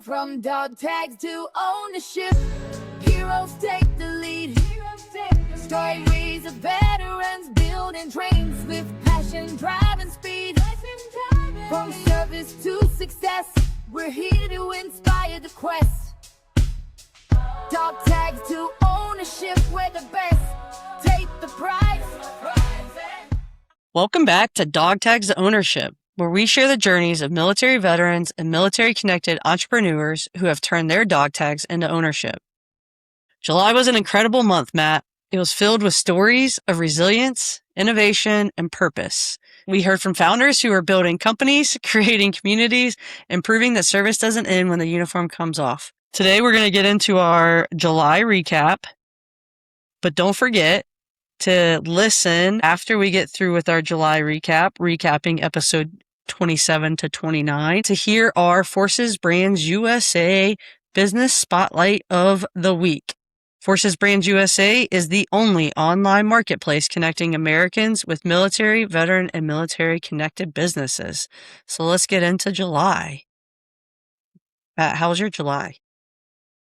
From dog tags to ownership, heroes take the lead. Stories of veterans building trains with passion, drive, and speed. From service to success, we're here to inspire the quest. Dog tags to ownership, we're the best. Take the prize. Welcome back to Dog Tags to Ownership, where we share the journeys of military veterans and military-connected entrepreneurs who have turned their dog tags into ownership. July was an incredible month, Matt. It was filled with stories of resilience, innovation, and purpose. We heard from founders who are building companies, creating communities, and proving that service doesn't end when the uniform comes off. Today, we're going to get into our July recap, but don't forget to listen after we get through with our July recap, recapping episode 27 to 29, to hear our Forces Brands USA Business Spotlight of the Week. Forces Brands USA is the only online marketplace connecting Americans with military, veteran, and military-connected businesses. So let's get into July. How was your July?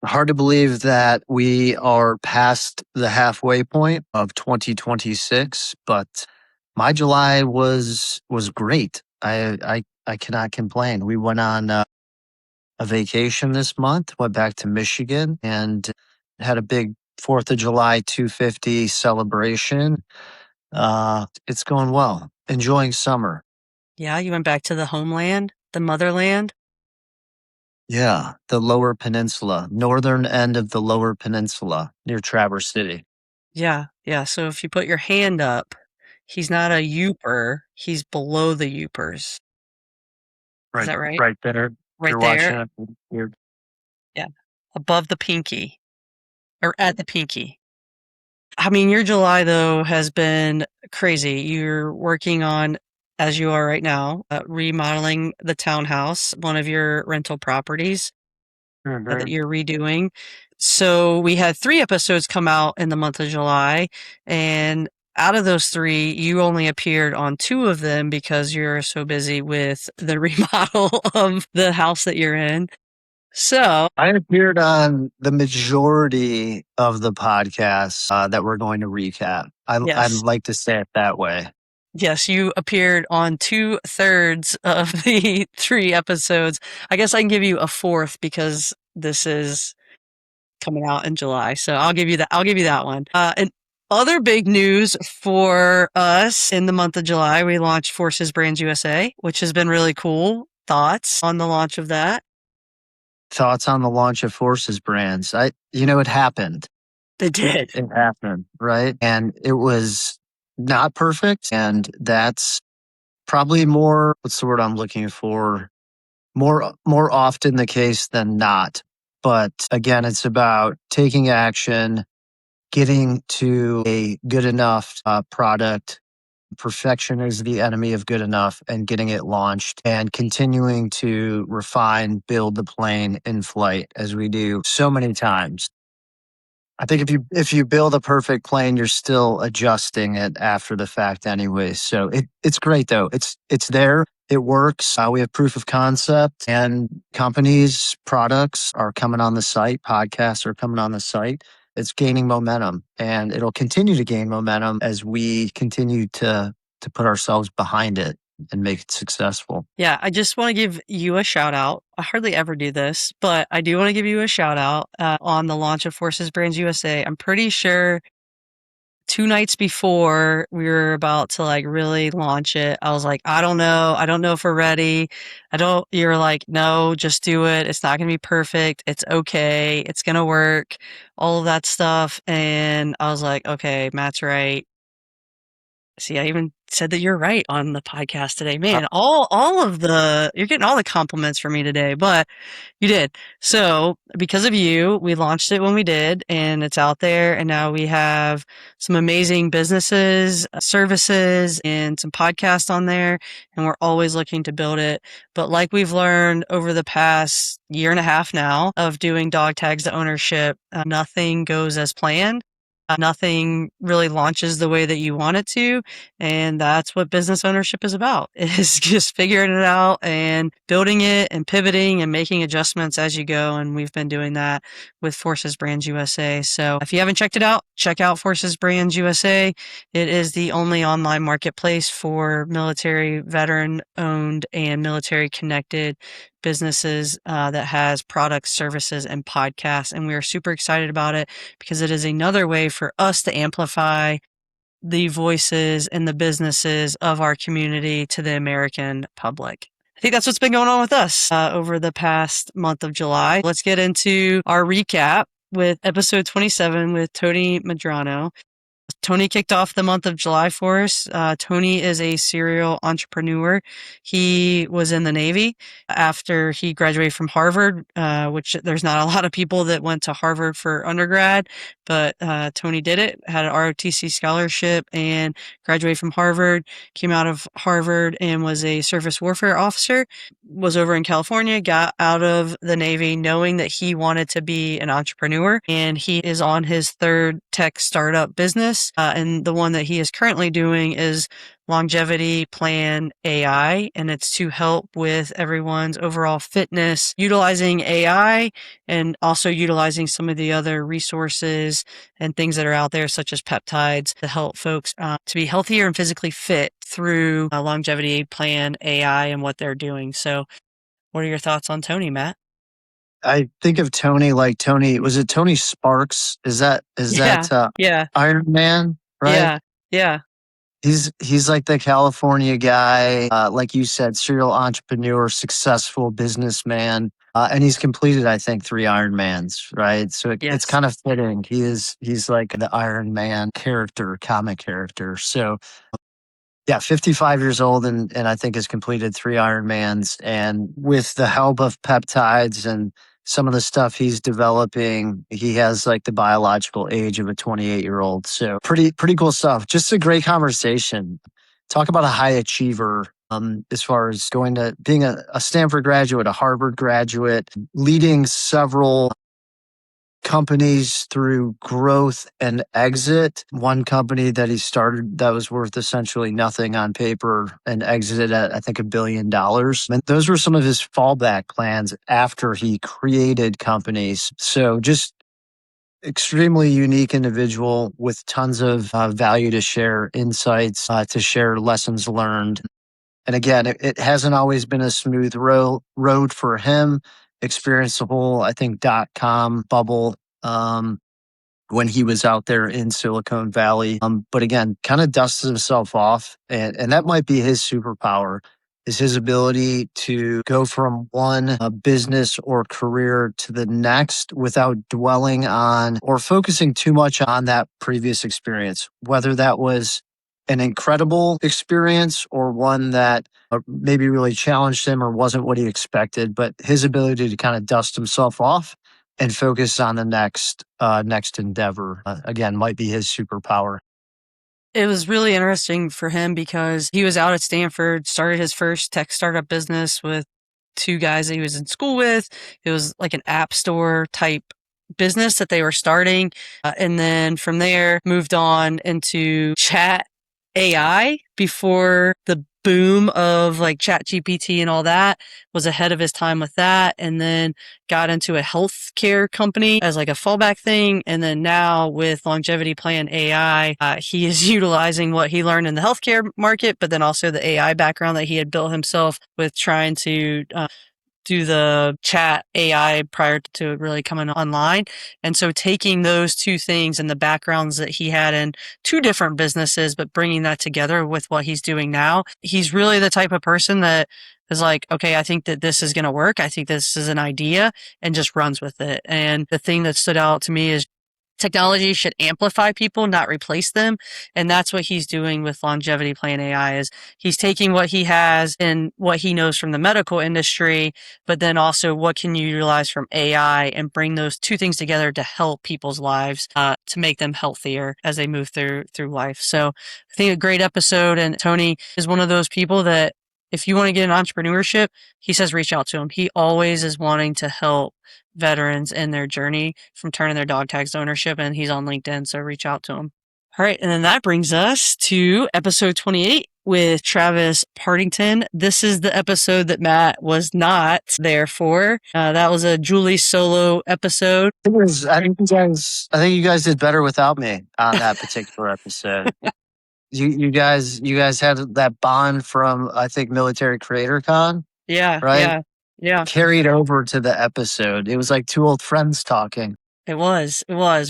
Hard to believe that we are past the halfway point of 2026, but my July was great. I cannot complain. We went on a vacation this month, went back to Michigan, and had a big 4th of July 250 celebration. It's going well. Enjoying summer. Yeah, you went back to the homeland, the motherland? Yeah, the Lower Peninsula, northern end of the Lower Peninsula near Traverse City. Yeah. So if you put your hand up, he's not a Youper, he's below the Youpers. Right, Is that right? Right there. Right You're there? watching it. Yeah. Above the pinky. Or at the pinky. I mean, your July, though, has been crazy. You're working on, as you are right now, remodeling the townhouse, one of your rental properties that you're redoing. So we had 3 episodes come out in the month of July, and out of those 3, you only appeared on 2 of them because you're so busy with the remodel of the house that you're in. So I appeared on the majority of the podcasts that we're going to recap. I'd yes. like to say it that way. Yes, you appeared on 2/3 of the 3 episodes. I guess I can give you a 4th because this is coming out in July. So I'll give you that one. And other big news for us in the month of July, we launched Forces Brands USA, which has been really cool. Thoughts on the launch of that? Thoughts on the launch of Forces Brands? It happened. It did. It happened, right? And it was not perfect. And that's probably what's the word I'm looking for? More often the case than not. But again, it's about taking action, getting to a good enough product. Perfection is the enemy of good enough, and getting it launched and continuing to refine, build the plane in flight as we do so many times. I think if you build a perfect plane, you're still adjusting it after the fact anyway. So it's great though. It's there. It works. We have proof of concept, and companies, products are coming on the site. Podcasts are coming on the site. It's gaining momentum, and it'll continue to gain momentum as we continue to put ourselves behind it and make it successful. Yeah, I just want to give you a shout out. I hardly ever do this, but I do want to give you a shout out on the launch of Forces Brands USA. I'm pretty sure 2 nights before we were about to really launch it, I was like, I don't know if we're ready. You're like, no, just do it. It's not going to be perfect. It's okay. It's going to work. All of that stuff. And I was like, okay, Matt's right. See, I even said that you're right on the podcast today. Man, you're getting all the compliments from me today, but you did. So because of you, we launched it when we did, and it's out there. And now we have some amazing businesses, services, and some podcasts on there. And we're always looking to build it. But like we've learned over the past 1.5 years now of doing dog tags to ownership, nothing goes as planned. Nothing really launches the way that you want it to. And that's what business ownership is about, is just figuring it out and building it and pivoting and making adjustments as you go. And we've been doing that with Forces Brands USA. So if you haven't checked it out, check out Forces Brands USA. It is the only online marketplace for military veteran owned and military connected businesses that has products, services, and podcasts. And we are super excited about it because it is another way for us to amplify the voices and the businesses of our community to the American public. I think that's what's been going on with us over the past month of July. Let's get into our recap with episode 27 with Tony Medrano. Tony kicked off the month of July for us. Tony is a serial entrepreneur. He was in the Navy after he graduated from Harvard, which there's not a lot of people that went to Harvard for undergrad, but Tony did it, had an ROTC scholarship and graduated from Harvard, came out of Harvard and was a surface warfare officer, was over in California, got out of the Navy knowing that he wanted to be an entrepreneur, and he is on his third tech startup business. And the one that he is currently doing is Longevity Plan AI, and it's to help with everyone's overall fitness, utilizing AI and also utilizing some of the other resources and things that are out there, such as peptides, to help folks to be healthier and physically fit through Longevity Plan AI and what they're doing. So what are your thoughts on Tony, Matt? I think of Tony like Tony. Was it Tony Sparks? Is that Yeah. Iron Man? Right. Yeah. He's like the California guy, like you said, serial entrepreneur, successful businessman, and he's completed, I think, 3 Ironmans. Right. So it's Yes. kind of fitting. He's like the Iron Man character, comic character. So. Yeah, 55 years old and I think has completed 3 Ironmans. And with the help of peptides and some of the stuff he's developing, he has like the biological age of a 28-year-old. So pretty cool stuff. Just a great conversation. Talk about a high achiever as far as going to being a Stanford graduate, a Harvard graduate, leading several companies through growth and exit. One company that he started that was worth essentially nothing on paper and exited at, I think, $1 billion. And those were some of his fallback plans after he created companies. So just extremely unique individual with tons of value to share, insights, to share lessons learned. And again, it hasn't always been a smooth road for him. Experienced the whole, I think, .com bubble when he was out there in Silicon Valley. But again, kind of dusted himself off. And that might be his superpower, is his ability to go from one business or career to the next without dwelling on or focusing too much on that previous experience, whether that was an incredible experience or one that maybe really challenged him or wasn't what he expected, but his ability to kind of dust himself off and focus on the next endeavor, again, might be his superpower. It was really interesting for him because he was out at Stanford, started his first tech startup business with 2 guys that he was in school with. It was like an app store type business that they were starting. And then from there, moved on into chat AI before the boom of like chat GPT and all that, was ahead of his time with that. And then got into a healthcare company as like a fallback thing. And then now with Longevity Plan AI, he is utilizing what he learned in the healthcare market, but then also the AI background that he had built himself with trying to do the chat AI prior to it really coming online. And so taking those 2 things and the backgrounds that he had in 2 different businesses, but bringing that together with what he's doing now, he's really the type of person that is like, okay, I think that this is going to work. I think this is an idea, and just runs with it. And the thing that stood out to me is technology should amplify people, not replace them. And that's what he's doing with Longevity Plan AI, is he's taking what he has and what he knows from the medical industry, but then also what can you utilize from AI and bring those 2 things together to help people's lives, to make them healthier as they move through life. So I think a great episode. And Tony is one of those people that if you want to get in entrepreneurship, he says reach out to him. He always is wanting to help veterans in their journey from turning their dog tags to ownership, and he's on LinkedIn, so reach out to him. All right, and then that brings us to episode 28 with Travis Partington. This is the episode that Matt was not there for. That was a Julie solo episode. I think you guys did better without me on that particular episode. You guys had that bond from, I think, Military Creator Con, Yeah, right? yeah. Carried over to the episode. It was like two old friends talking. It was.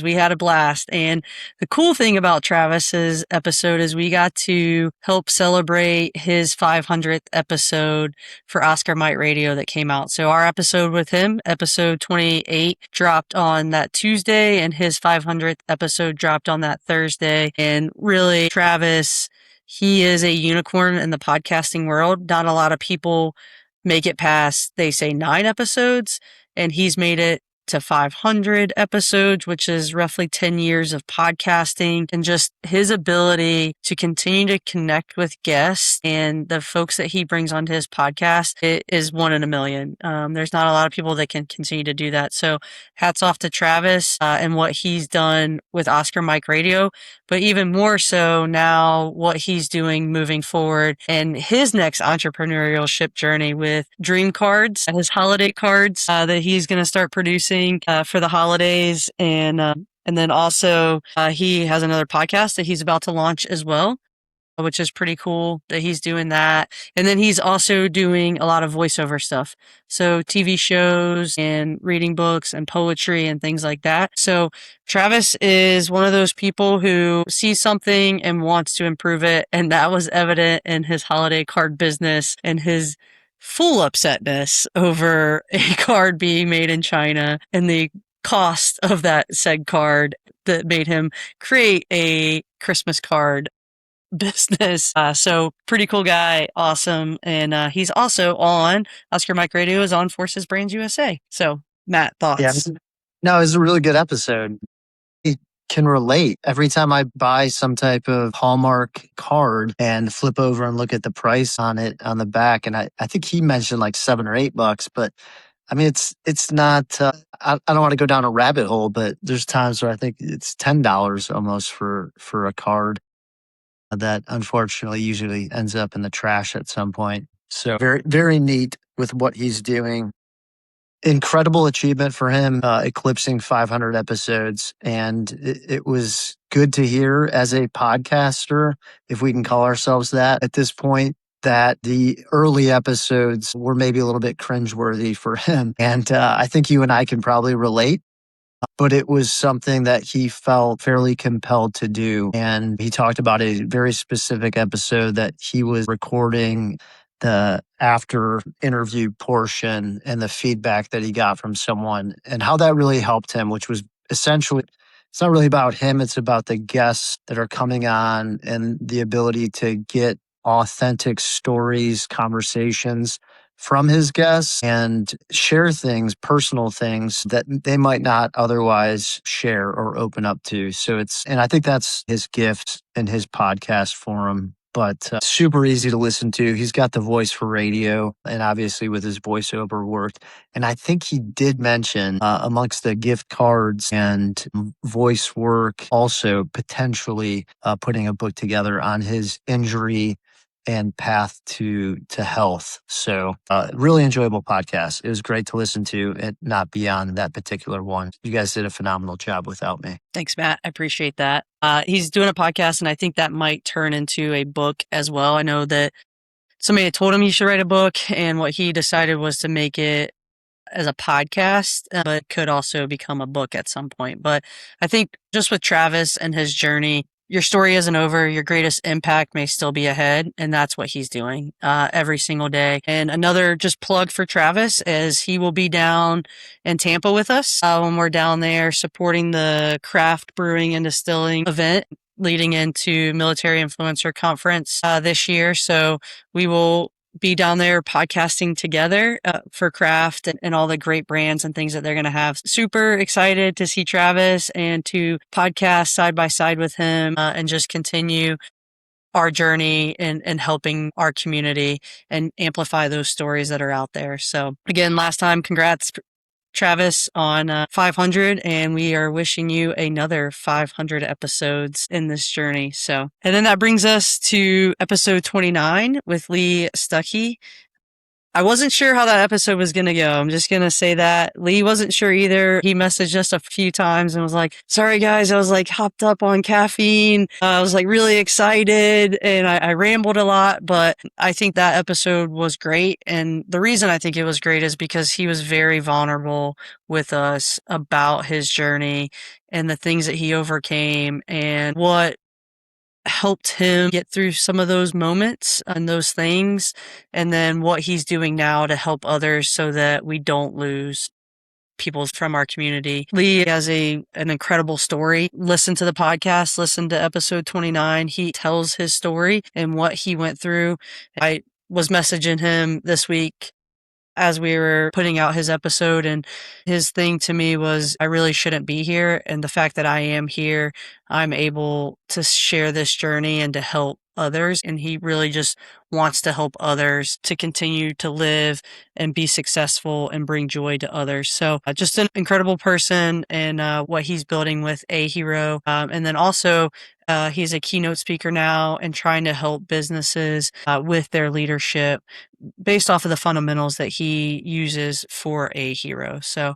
We had a blast. And the cool thing about Travis's episode is we got to help celebrate his 500th episode for Oscar Mite Radio that came out. So our episode with him, episode 28, dropped on that Tuesday, and his 500th episode dropped on that Thursday. And really, Travis, he is a unicorn in the podcasting world. Not a lot of people make it past, they say, 9 episodes, and he's made it to 500 episodes, which is roughly 10 years of podcasting, and just his ability to continue to connect with guests and the folks that he brings onto his podcast, it is one in a million. There's not a lot of people that can continue to do that. So hats off to Travis and what he's done with Oscar Mike Radio, but even more so now what he's doing moving forward and his next entrepreneurship journey with Dream Cards, his holiday cards that he's going to start producing for the holidays. And then also he has another podcast that he's about to launch as well, which is pretty cool that he's doing that. And then he's also doing a lot of voiceover stuff. So TV shows and reading books and poetry and things like that. So Travis is one of those people who sees something and wants to improve it. And that was evident in his holiday card business and his full upsetness over a card being made in China and the cost of that said card that made him create a Christmas card business. So pretty cool guy. Awesome. And he's also on Oscar Mike Radio, is on Forces Brands USA. So Matt, thoughts? Yeah. No, it was a really good episode. Can relate. Every time I buy some type of Hallmark card and flip over and look at the price on it on the back, and I think he mentioned like $7 or $8, but I mean, it's not, I don't want to go down a rabbit hole, but there's times where I think it's $10 almost for a card that unfortunately usually ends up in the trash at some point. So very, very neat with what he's doing. Incredible achievement for him, eclipsing 500 episodes. And it was good to hear as a podcaster, if we can call ourselves that at this point, that the early episodes were maybe a little bit cringeworthy for him. And I think you and I can probably relate. But it was something that he felt fairly compelled to do. And he talked about a very specific episode that he was recording the after interview portion and the feedback that he got from someone and how that really helped him, which was essentially, it's not really about him. It's about the guests that are coming on and the ability to get authentic stories, conversations from his guests and share things, personal things that they might not otherwise share or open up to. So and I think that's his gift in his podcast forum. But super easy to listen to. He's got the voice for radio and obviously with his voiceover work. And I think he did mention amongst the gift cards and voice work, also potentially putting a book together on his injury and path to health. So really enjoyable podcast. It was great to listen to and not beyond that particular one. You guys did a phenomenal job without me. Thanks, Matt. I appreciate that. He's doing a podcast, and I think that might turn into a book as well. I know that somebody had told him he should write a book, and what he decided was to make it as a podcast, but could also become a book at some point. But I think just with Travis and his journey, your story isn't over. Your greatest impact may still be ahead. And that's what he's doing every single day. And another just plug for Travis is he will be down in Tampa with us when we're down there supporting the craft brewing and distilling event leading into Military Influencer Conference this year. So we will be down there podcasting together for craft and all the great brands and things that they're going to have. Super excited to see Travis and to podcast side by side with him and just continue our journey in helping our community and amplify those stories that are out there. So again, last time, congrats Travis on 500, and we are wishing you another 500 episodes in this journey. So, and then that brings us to episode 29 with Lee Stuckey. I wasn't sure how that episode was going to go. I'm just going to say that. Lee wasn't sure either. He messaged us a few times and was like, sorry guys, I was like hopped up on caffeine. I was like really excited and I rambled a lot, but I think that episode was great. And the reason I think it was great is because he was very vulnerable with us about his journey and the things that he overcame and what helped him get through some of those moments and those things, and then what he's doing now to help others so that we don't lose people from our community. Lee has an incredible story. Listen to the podcast, listen to episode 29. He tells his story and what he went through. I was messaging him this week as we were putting out his episode, and his thing to me was, I really shouldn't be here. And the fact that I am here, I'm able to share this journey and to help others. And he really just wants to help others to continue to live and be successful and bring joy to others. So just an incredible person and what he's building with A Hero. And then also, he's a keynote speaker now and trying to help businesses with their leadership based off of the fundamentals that he uses for A Hero. So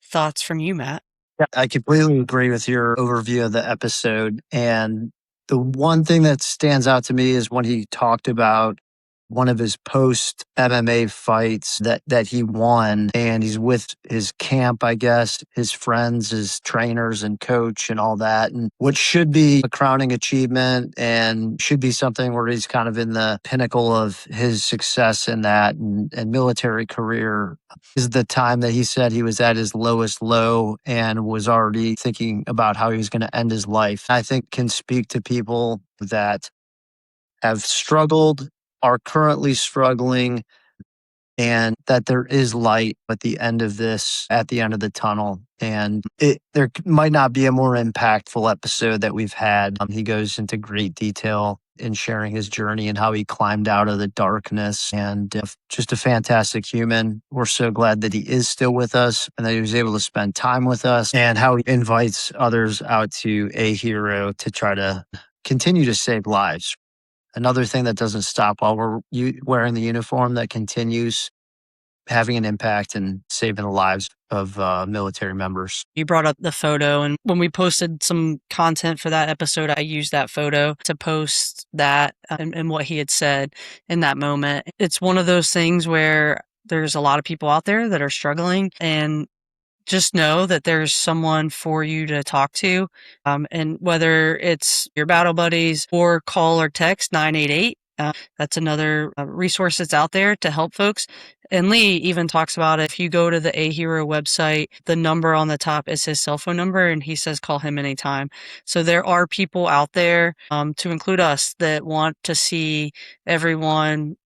thoughts from you, Matt? Yeah, I completely agree with your overview of the episode. And the one thing that stands out to me is when he talked about one of his post MMA fights that he won, and he's with his camp, I guess, his friends, his trainers and coach and all that. And what should be a crowning achievement and should be something where he's kind of in the pinnacle of his success in that and military career is the time that he said he was at his lowest low and was already thinking about how he was going to end his life. I think can speak to people that have struggled, are currently struggling, and that there is light at the end of this, at the end of the tunnel. And there might not be a more impactful episode that we've had. He goes into great detail in sharing his journey and how he climbed out of the darkness, and just a fantastic human. We're so glad that he is still with us and that he was able to spend time with us, and how he invites others out to A Hero to try to continue to save lives. Another thing that doesn't stop while we're wearing the uniform, that continues having an impact and saving the lives of military members. You brought up the photo, and when we posted some content for that episode, I used that photo to post that and what he had said in that moment. It's one of those things where there's a lot of people out there that are struggling, and just know that there's someone for you to talk to. And whether it's your battle buddies or call or text 988, that's another resource that's out there to help folks. And Lee even talks about it. If you go to the A Hero website, the number on the top is his cell phone number, and he says call him anytime. So there are people out there, to include us, that want to see everyone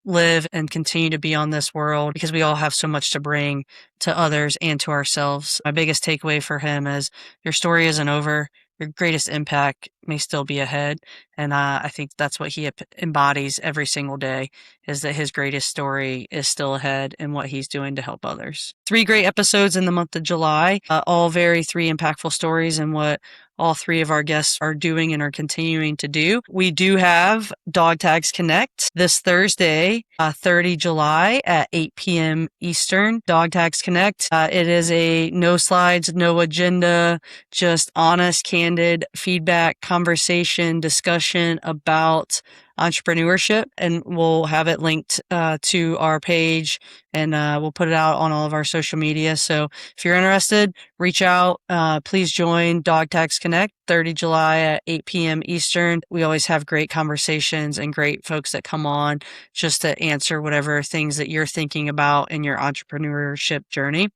live and continue to be on this world, because we all have so much to bring to others and to ourselves. My biggest takeaway for him is your story isn't over. Your greatest impact may still be ahead. And I think that's what he embodies every single day, is that his greatest story is still ahead and what he's doing to help others. 3 great episodes in the month of July, all very 3 impactful stories and what all 3 of our guests are doing and are continuing to do. We do have Dog Tags Connect this Thursday, 30 July at 8 p.m. Eastern. Dog Tags Connect. It is a no slides, no agenda, just honest, candid feedback, conversation, discussion about entrepreneurship, and we'll have it linked to our page, and we'll put it out on all of our social media. So if you're interested, reach out. Please join Dog Tags Connect, 30 July at 8 p.m. Eastern. We always have great conversations and great folks that come on just to answer whatever things that you're thinking about in your entrepreneurship journey.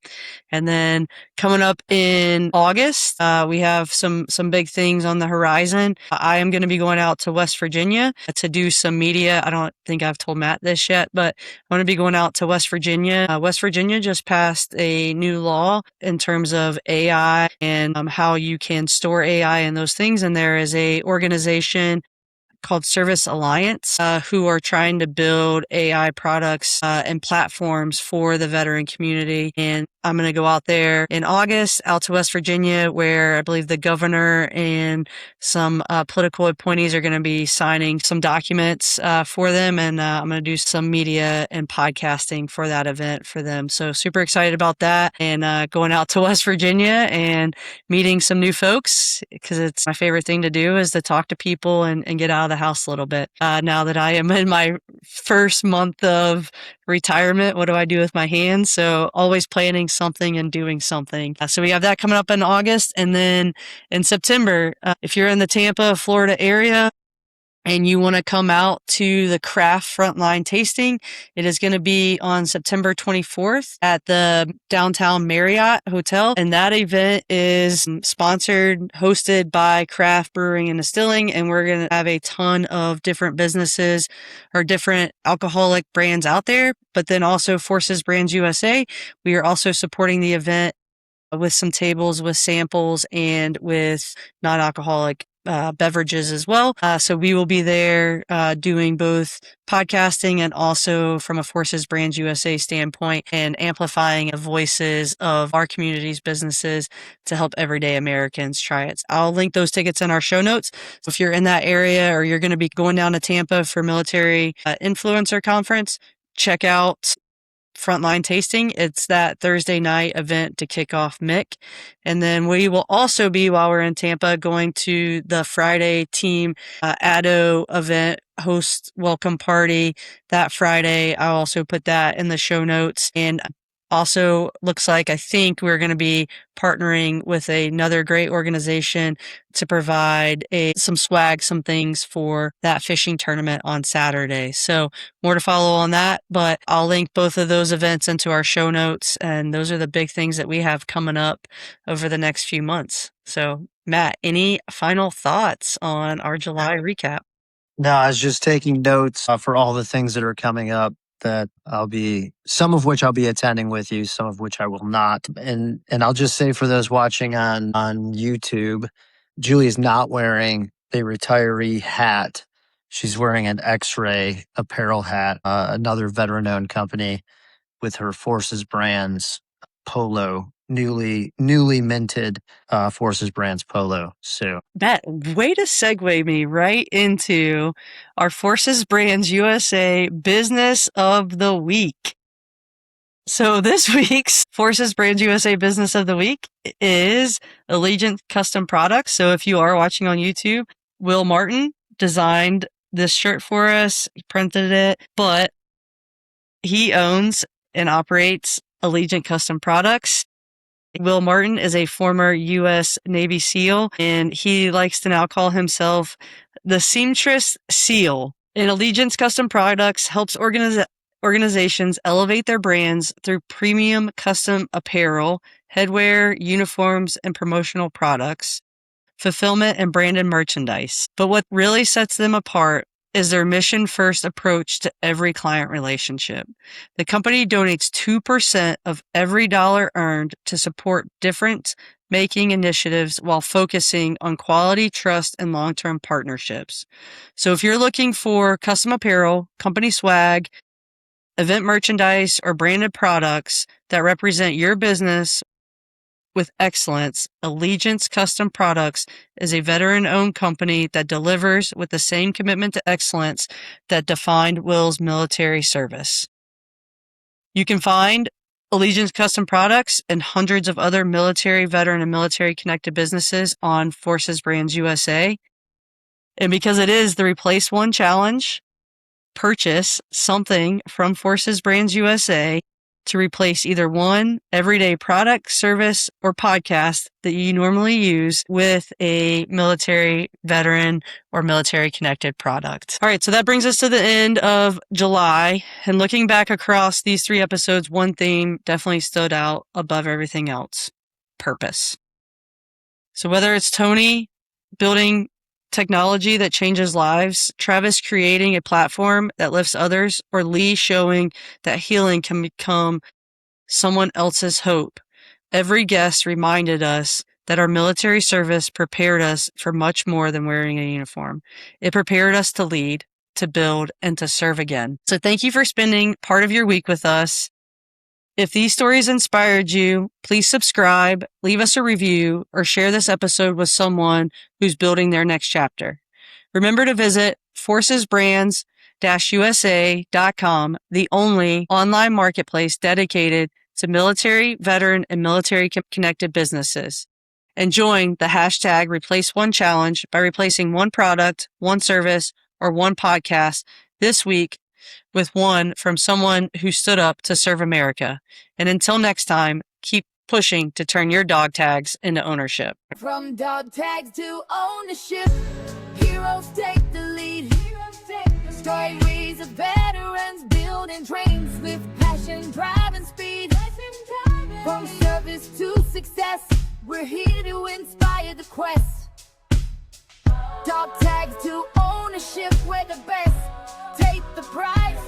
And then coming up in August, we have some big things on the horizon. I am going to be going out to West Virginia to do some media. I don't think I've told Matt this yet, but I'm going to be going out to West Virginia. West Virginia just passed a new law in terms of AI and how you can store AI and those things. And there is a organization called Service Alliance, who are trying to build AI products and platforms for the veteran community. And I'm going to go out there in August, out to West Virginia, where I believe the governor and some political appointees are going to be signing some documents for them. And I'm going to do some media and podcasting for that event for them. So super excited about that, and going out to West Virginia and meeting some new folks, because it's my favorite thing to do is to talk to people and get out of the house a little bit. Now that I am in my first month of retirement, what do I do with my hands? So always planning something and doing something. So we have that coming up in August. And then in September, if you're in the Tampa, Florida area, and you want to come out to the craft frontline tasting, it is going to be on September 24th at the downtown Marriott Hotel. And that event is sponsored, hosted by Craft Brewing and Distilling. And we're going to have a ton of different businesses or different alcoholic brands out there, but then also Forces Brands USA. We are also supporting the event with some tables with samples and with non-alcoholic beverages as well. So we will be there doing both podcasting and also from a Forces Brands USA standpoint, and amplifying the voices of our community's businesses to help everyday Americans try it. I'll link those tickets in our show notes. So if you're in that area or you're going to be going down to Tampa for Military Influencer Conference, check out Frontline Tasting. It's that Thursday night event to kick off MIC. And then we will also be, while we're in Tampa, going to the Friday team ADO event host welcome party that Friday. I'll also put that in the show notes. And also looks like, I think we're going to be partnering with another great organization to provide some swag, some things for that fishing tournament on Saturday. So more to follow on that, but I'll link both of those events into our show notes. And those are the big things that we have coming up over the next few months. So Matt, any final thoughts on our July recap? No, I was just taking notes for all the things that are coming up, that some of which I'll be attending with you, some of which I will not. And I'll just say, for those watching on YouTube, Julie's not wearing a retiree hat. She's wearing an X-Ray apparel hat, another veteran-owned company, with her Forces Brands polo, newly minted Forces Brands polo. So that way to segue me right into our Forces Brands USA Business of the Week. So this week's Forces Brands USA Business of the Week is Allegiant Custom Products. So if you are watching on YouTube, Will Martin designed this shirt for us. He printed it, but he owns and operates Allegiant Custom Products. Will Martin is a former U.S. Navy SEAL, and he likes to now call himself the Seamstress SEAL. And Allegiance Custom Products helps organizations elevate their brands through premium custom apparel, headwear, uniforms, and promotional products, fulfillment, and branded merchandise. But what really sets them apart is their mission-first approach to every client relationship. The company donates 2% of every dollar earned to support difference-making initiatives while focusing on quality, trust, and long-term partnerships. So if you're looking for custom apparel, company swag, event merchandise, or branded products that represent your business with excellence, Allegiance Custom Products is a veteran-owned company that delivers with the same commitment to excellence that defined Will's military service. You can find Allegiance Custom Products and hundreds of other military, veteran, and military-connected businesses on Forces Brands USA. And because it is the Replace One Challenge, purchase something from Forces Brands USA to replace either one everyday product, service, or podcast that you normally use with a military, veteran, or military connected product. All right, so that brings us to the end of July. And looking back across these 3 episodes, one theme definitely stood out above everything else: purpose. So whether it's Tony building technology that changes lives, Travis creating a platform that lifts others, or Lee showing that healing can become someone else's hope, every guest reminded us that our military service prepared us for much more than wearing a uniform. It prepared us to lead, to build, and to serve again. So thank you for spending part of your week with us. If these stories inspired you, please subscribe, leave us a review, or share this episode with someone who's building their next chapter. Remember to visit forcesbrands-usa.com, the only online marketplace dedicated to military, veteran, and military-connected businesses. And join the hashtag #ReplaceOne challenge by replacing one product, one service, or one podcast this week with one from someone who stood up to serve America. And until next time, keep pushing to turn your dog tags into ownership. From dog tags to ownership, heroes take the lead. Stories of veterans building dreams with passion, drive, and speed. From service to success, we're here to inspire the quest. Dog tags to ownership, we're the best. Take the prize.